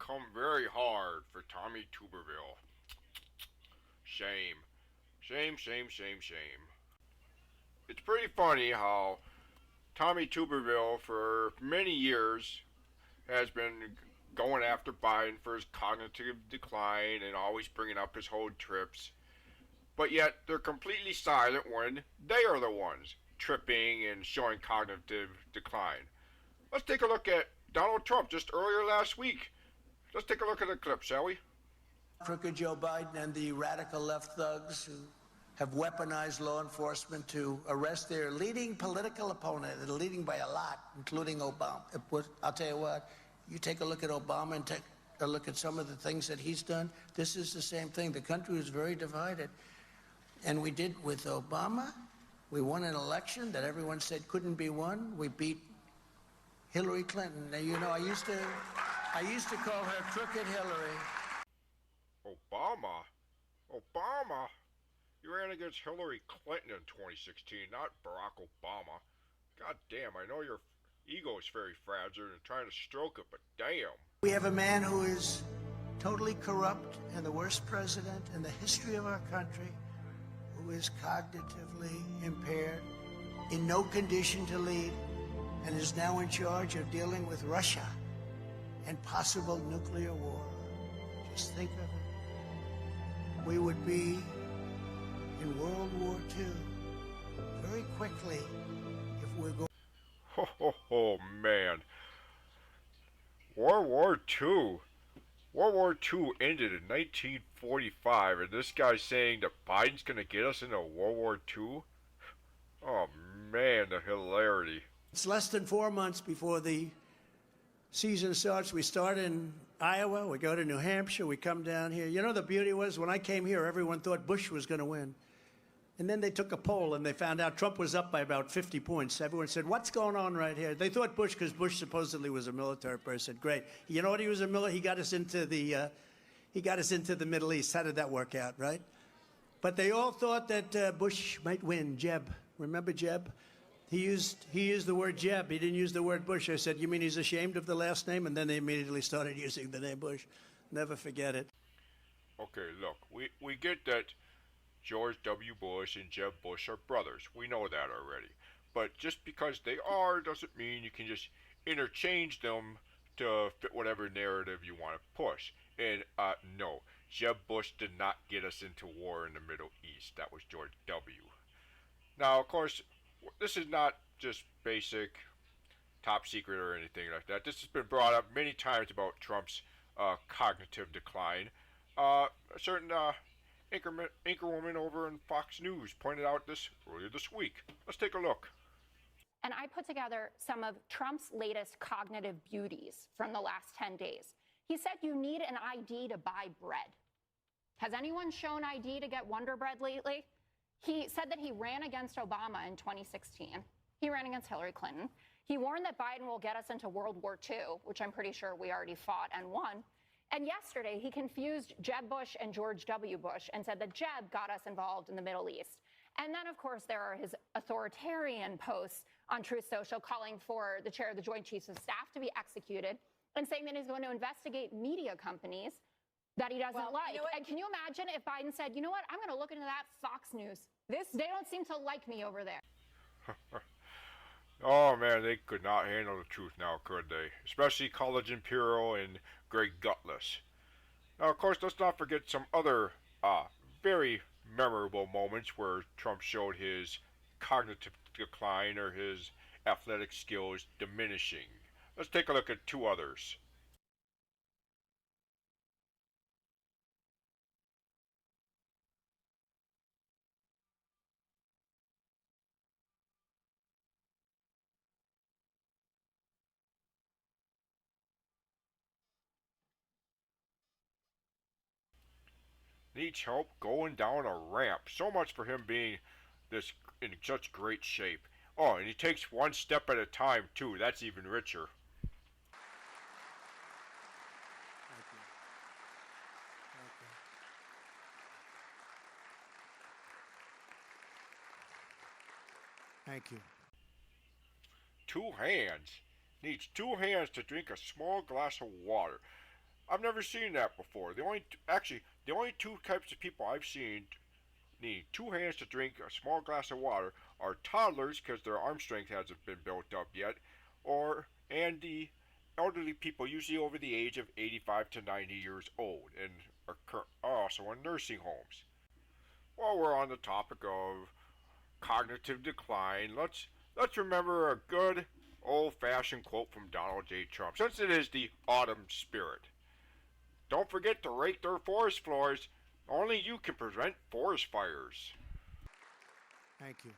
come very hard for Tommy Tuberville. Shame. Shame, shame, shame, shame. It's pretty funny how Tommy Tuberville, for many years, has been going after Biden for his cognitive decline and always bringing up his whole trips. But yet, they're completely silent when they are the ones tripping and showing cognitive decline. Let's take a look at Donald Trump just earlier last week. Let's take a look at the clip, shall we? Crooked Joe Biden and the radical left thugs who have weaponized law enforcement to arrest their leading political opponent, and leading by a lot, including Obama. I'll tell you what, you take a look at Obama and take a look at some of the things that he's done. This is the same thing. The country was very divided. And we did with Obama. We won an election that everyone said couldn't be won. We beat Hillary Clinton. Now, you know, I used to call her Crooked Hillary. Obama? You ran against Hillary Clinton in 2016, not Barack Obama. God damn, I know your ego is very fragile and trying to stroke it, but damn. We have a man who is totally corrupt and the worst president in the history of our country, who is cognitively impaired, in no condition to lead, and is now in charge of dealing with Russia and possible nuclear war. Just think of it. We would be in World War II very quickly if we're going. Oh, man. World War II. World War II ended in 1945, and this guy's saying that Biden's gonna get us into World War II? Oh, man, the hilarity. It's less than 4 months before the season starts. We start in Iowa, we go to New Hampshire, we come down here. You know, the beauty was when I came here, everyone thought Bush was going to win. And then they took a poll and they found out Trump was up by about 50 points. Everyone said, what's going on right here? They thought Bush, because Bush supposedly was a military person. Great. You know what? He was a military. He got us into the Middle East. How did that work out, right? But they all thought that Bush might win. Jeb. Remember Jeb? He used the word Jeb. He didn't use the word Bush. I said, you mean he's ashamed of the last name? And then they immediately started using the name Bush. Never forget it. Okay, look, we get that George W. Bush and Jeb Bush are brothers. We know that already. But just because they are doesn't mean you can just interchange them to fit whatever narrative you want to push. And no, Jeb Bush did not get us into war in the Middle East. That was George W. Now, of course, this is not just basic top secret or anything like that. This has been brought up many times about Trump's cognitive decline. A certain anchorwoman over in Fox News pointed out this earlier this week. Let's take a look. And I put together some of Trump's latest cognitive beauties from the last 10 days. He said you need an ID to buy bread. Has anyone shown ID to get Wonder Bread lately? He said that he ran against Obama in 2016. He ran against Hillary Clinton. He warned that Biden will get us into World War II, which I'm pretty sure we already fought and won. And yesterday, he confused Jeb Bush and George W. Bush and said that Jeb got us involved in the Middle East. And then, of course, there are his authoritarian posts on Truth Social calling for the chair of the Joint Chiefs of Staff to be executed and saying that he's going to investigate media companies that he doesn't like. You know, and can you imagine if Biden said, you know what, I'm going to look into that Fox News. They don't seem to like me over there. Oh man, they could not handle the truth now, could they? Especially College Imperial and Greg Gutless. Now, of course, let's not forget some other very memorable moments where Trump showed his cognitive decline or his athletic skills diminishing. Let's take a look at two others. Needs help going down a ramp. So much for him being this in such great shape. Oh, and he takes one step at a time too. That's even richer. Thank you. 2 hands. Needs 2 hands to drink a small glass of water. I've never seen that before. The only two types of people I've seen needing two hands to drink a small glass of water are toddlers because their arm strength hasn't been built up yet, and the elderly people, usually over the age of 85 to 90 years old, and are also in nursing homes. While we're on the topic of cognitive decline, let's remember a good old-fashioned quote from Donald J. Trump, since it is the autumn spirit. Don't forget to rake their forest floors. Only you can prevent forest fires. Thank you.